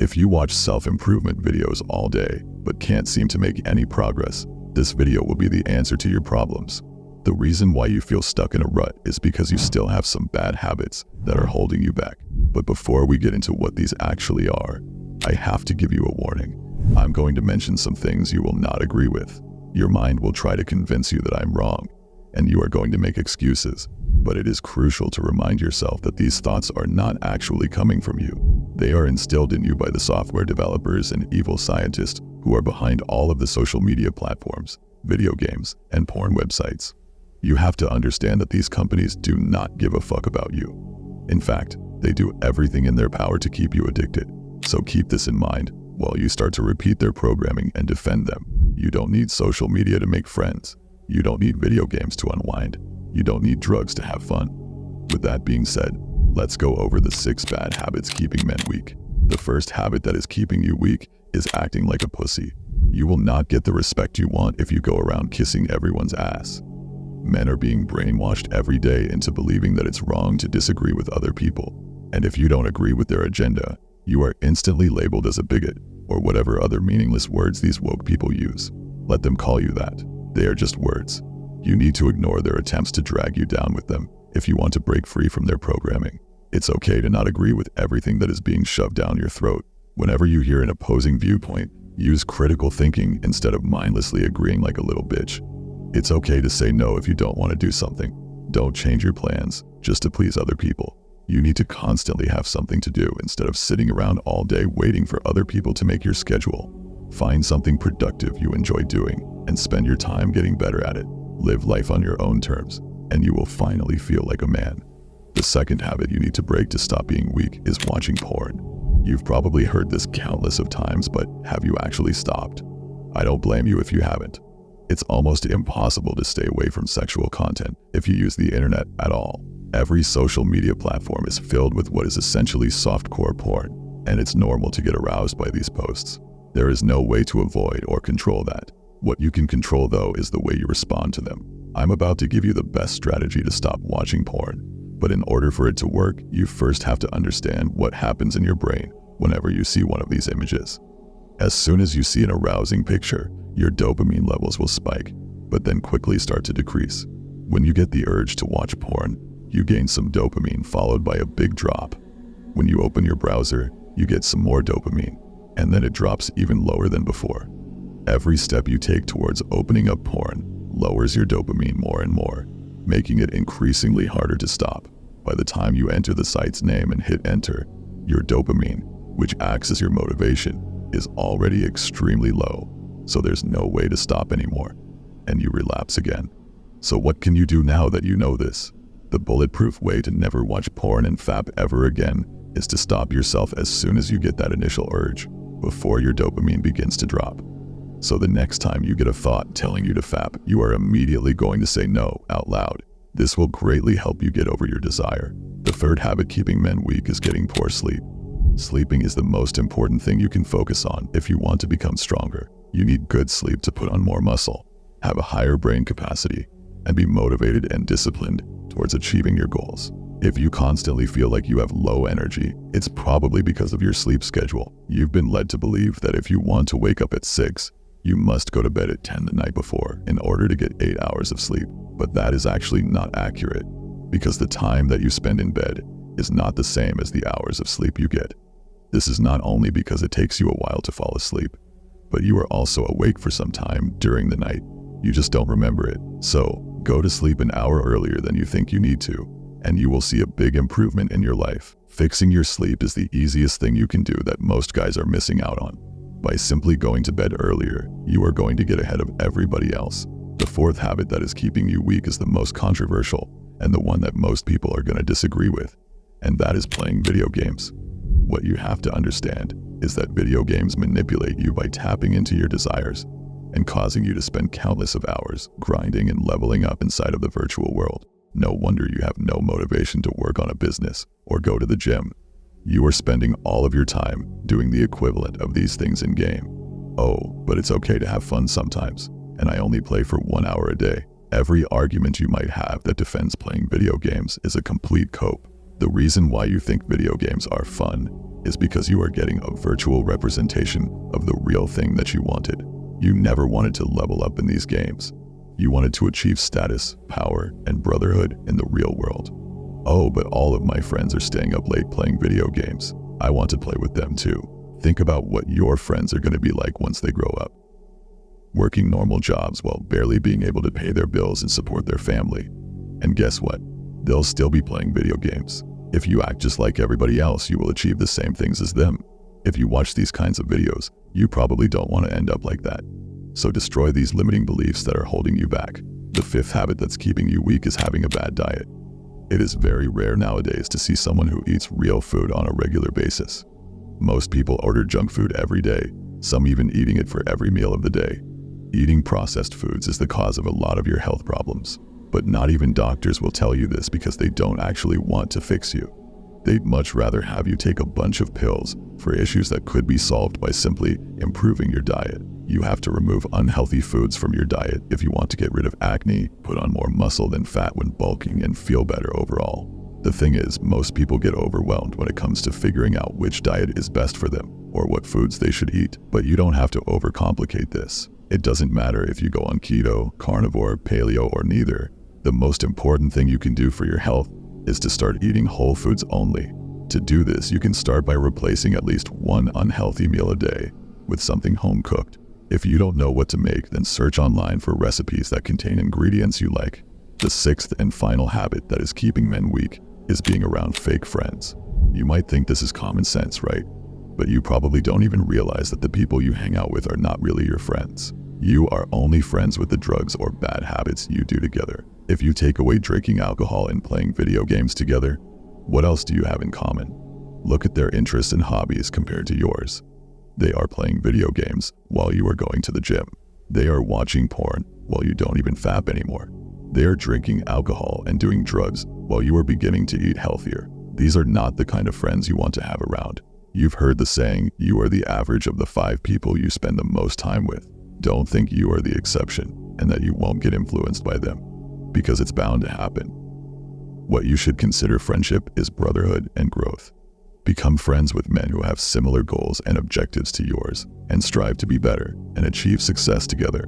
If you watch self-improvement videos all day, but can't seem to make any progress, this video will be the answer to your problems. The reason why you feel stuck in a rut is because you still have some bad habits that are holding you back. But before we get into what these actually are, I have to give you a warning. I'm going to mention some things you will not agree with. Your mind will try to convince you that I'm wrong, and you are going to make excuses. But it is crucial to remind yourself that these thoughts are not actually coming from you. They are instilled in you by the software developers and evil scientists who are behind all of the social media platforms, video games, and porn websites. You have to understand that these companies do not give a fuck about you. In fact, they do everything in their power to keep you addicted. So keep this in mind while you start to repeat their programming and defend them. You don't need social media to make friends. You don't need video games to unwind. You don't need drugs to have fun. With that being said, let's go over the 6 bad habits keeping men weak. The first habit that is keeping you weak is acting like a pussy. You will not get the respect you want if you go around kissing everyone's ass. Men are being brainwashed every day into believing that it's wrong to disagree with other people. And if you don't agree with their agenda, you are instantly labeled as a bigot, or whatever other meaningless words these woke people use. Let them call you that. They are just words. You need to ignore their attempts to drag you down with them if you want to break free from their programming. It's okay to not agree with everything that is being shoved down your throat. Whenever you hear an opposing viewpoint, use critical thinking instead of mindlessly agreeing like a little bitch. It's okay to say no if you don't want to do something. Don't change your plans just to please other people. You need to constantly have something to do instead of sitting around all day waiting for other people to make your schedule. Find something productive you enjoy doing and spend your time getting better at it. Live life on your own terms, and you will finally feel like a man. The second habit you need to break to stop being weak is watching porn. You've probably heard this countless of times, but have you actually stopped? I don't blame you if you haven't. It's almost impossible to stay away from sexual content if you use the internet at all. Every social media platform is filled with what is essentially softcore porn, and it's normal to get aroused by these posts. There is no way to avoid or control that. What you can control, though, is the way you respond to them. I'm about to give you the best strategy to stop watching porn, but in order for it to work, you first have to understand what happens in your brain whenever you see one of these images. As soon as you see an arousing picture, your dopamine levels will spike, but then quickly start to decrease. When you get the urge to watch porn, you gain some dopamine followed by a big drop. When you open your browser, you get some more dopamine, and then it drops even lower than before. Every step you take towards opening up porn lowers your dopamine more and more, making it increasingly harder to stop. By the time you enter the site's name and hit enter, your dopamine, which acts as your motivation, is already extremely low, so there's no way to stop anymore, and you relapse again. So what can you do now that you know this? The bulletproof way to never watch porn and fap ever again is to stop yourself as soon as you get that initial urge, before your dopamine begins to drop. So the next time you get a thought telling you to fap, you are immediately going to say no out loud. This will greatly help you get over your desire. The third habit keeping men weak is getting poor sleep. Sleeping is the most important thing you can focus on if you want to become stronger. You need good sleep to put on more muscle, have a higher brain capacity, and be motivated and disciplined towards achieving your goals. If you constantly feel like you have low energy, it's probably because of your sleep schedule. You've been led to believe that if you want to wake up at 6, you must go to bed at 10 the night before in order to get 8 hours of sleep. But that is actually not accurate, because the time that you spend in bed is not the same as the hours of sleep you get. This is not only because it takes you a while to fall asleep, but you are also awake for some time during the night. You just don't remember it. So, go to sleep an hour earlier than you think you need to, and you will see a big improvement in your life. Fixing your sleep is the easiest thing you can do that most guys are missing out on. By simply going to bed earlier, you are going to get ahead of everybody else. The fourth habit that is keeping you weak is the most controversial, and the one that most people are going to disagree with, and that is playing video games. What you have to understand is that video games manipulate you by tapping into your desires and causing you to spend countless of hours grinding and leveling up inside of the virtual world. No wonder you have no motivation to work on a business or go to the gym. You are spending all of your time doing the equivalent of these things in game. Oh, but it's okay to have fun sometimes, and I only play for 1 hour a day. Every argument you might have that defends playing video games is a complete cope. The reason why you think video games are fun is because you are getting a virtual representation of the real thing that you wanted. You never wanted to level up in these games. You wanted to achieve status, power, and brotherhood in the real world. Oh, but all of my friends are staying up late playing video games. I want to play with them too. Think about what your friends are going to be like once they grow up. Working normal jobs while barely being able to pay their bills and support their family. And guess what? They'll still be playing video games. If you act just like everybody else, you will achieve the same things as them. If you watch these kinds of videos, you probably don't want to end up like that. So destroy these limiting beliefs that are holding you back. The fifth habit that's keeping you weak is having a bad diet. It is very rare nowadays to see someone who eats real food on a regular basis. Most people order junk food every day, some even eating it for every meal of the day. Eating processed foods is the cause of a lot of your health problems. But not even doctors will tell you this because they don't actually want to fix you. They'd much rather have you take a bunch of pills for issues that could be solved by simply improving your diet. You have to remove unhealthy foods from your diet if you want to get rid of acne, put on more muscle than fat when bulking, and feel better overall. The thing is, most people get overwhelmed when it comes to figuring out which diet is best for them or what foods they should eat. But you don't have to overcomplicate this. It doesn't matter if you go on keto, carnivore, paleo, or neither. The most important thing you can do for your health is to start eating whole foods only. To do this, you can start by replacing at least one unhealthy meal a day with something home-cooked. If you don't know what to make, then search online for recipes that contain ingredients you like. The sixth and final habit that is keeping men weak is being around fake friends. You might think this is common sense, right? But you probably don't even realize that the people you hang out with are not really your friends. You are only friends with the drugs or bad habits you do together. If you take away drinking alcohol and playing video games together, what else do you have in common? Look at their interests and hobbies compared to yours. They are playing video games while you are going to the gym. They are watching porn while you don't even fap anymore. They are drinking alcohol and doing drugs while you are beginning to eat healthier. These are not the kind of friends you want to have around. You've heard the saying, you are the average of the 5 people you spend the most time with. Don't think you are the exception and that you won't get influenced by them, because it's bound to happen. What you should consider friendship is brotherhood and growth. Become friends with men who have similar goals and objectives to yours, and strive to be better and achieve success together.